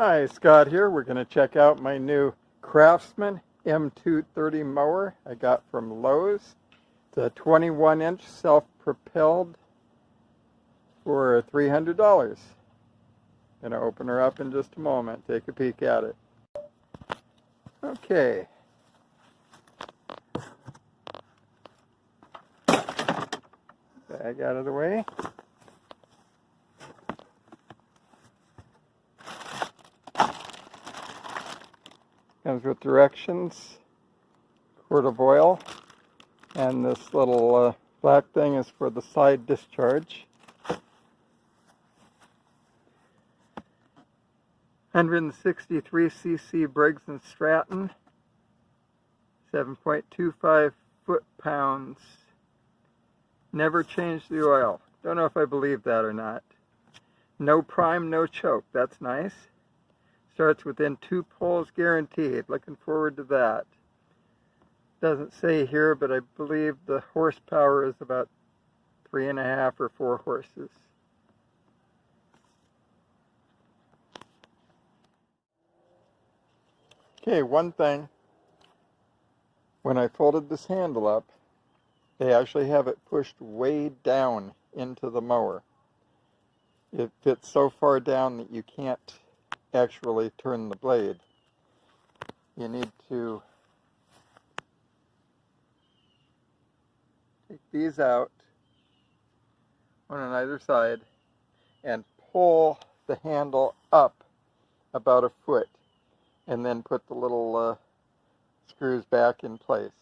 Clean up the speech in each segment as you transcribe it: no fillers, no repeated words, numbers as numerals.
Hi, Scott here. We're going to check out my new Craftsman M230 mower I got from Lowe's. It's a 21-inch self-propelled for $300. Going to open her up in just a moment, take a peek at it. Okay. Bag out of the way. Comes with directions, quart of oil, and this little black thing is for the side discharge. 163cc Briggs and Stratton, 7.25 foot-pounds. Never change the oil. Don't know if I believe that or not. No prime, no choke. That's nice. Starts within 2 pulls guaranteed. Looking forward to that. Doesn't say here, but I believe the horsepower is about 3.5 or 4 horses. Okay, one thing. When I folded this handle up, they actually have it pushed way down into the mower. It fits so far down that you can't actually turn the blade. You need to take these out, one on either side, and pull the handle up about a foot, and then put the little screws back in place.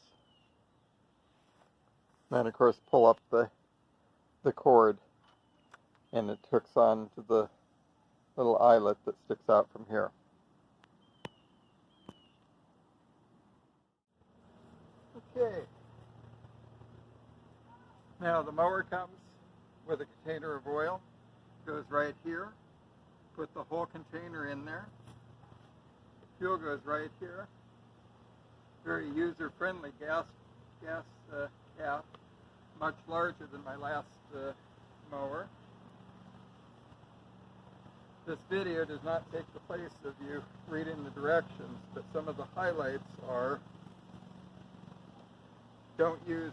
Then of course pull up the cord, and it hooks on to the little eyelet that sticks out from here. Okay. Now the mower comes with a container of oil. Goes right here. Put the whole container in there. Fuel goes right here. Very user-friendly gas cap. Much larger than my last mower. This video does not take the place of you reading the directions, but some of the highlights are: don't use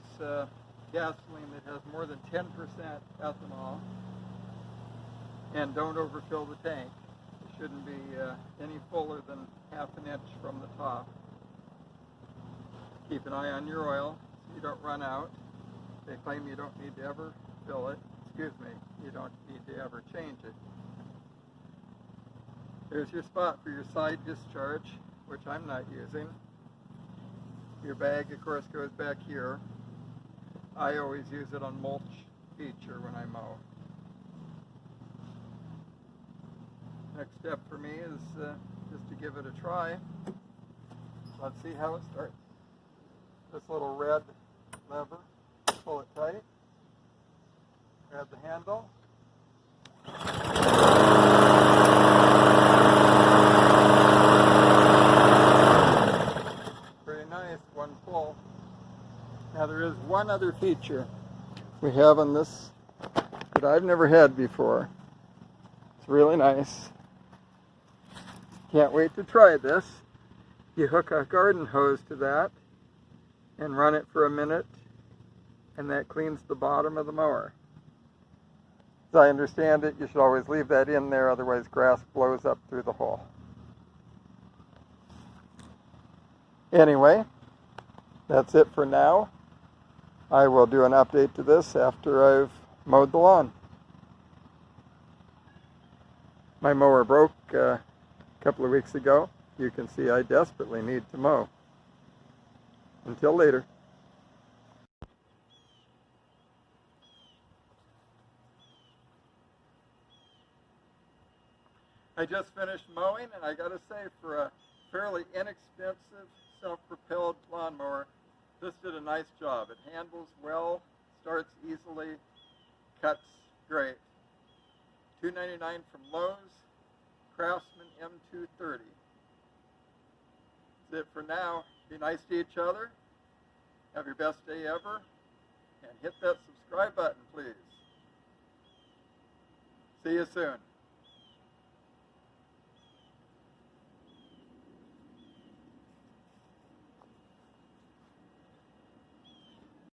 gasoline that has more than 10% ethanol, and don't overfill the tank. It shouldn't be any fuller than ½ an inch from the top. Keep an eye on your oil so you don't run out. They claim you don't need to ever fill it. Excuse me, you don't need to ever change it. There's your spot for your side discharge, which I'm not using. Your bag, of course, goes back here. I always use it on mulch feature when I mow. Next step for me is just to give it a try. Let's see how it starts. This little red lever, pull it tight, grab the handle. Pretty nice, one pull. Now there is one other feature we have on this that I've never had before. It's really nice. Can't wait to try this. You hook a garden hose to that and run it for a minute, and that cleans the bottom of the mower. As I understand it, you should always leave that in there, otherwise grass blows up through the hole. Anyway, that's it for now. I will do an update to this after I've mowed the lawn. My mower broke a couple of weeks ago. You can see I desperately need to mow. Until later. I just finished mowing, and I gotta say, for a fairly inexpensive self-propelled lawnmower, this did a nice job. It handles well, starts easily, cuts great. $2.99 from Lowe's, Craftsman M230. That's it for now. Be nice to each other. Have your best day ever. And hit that subscribe button, please. See you soon.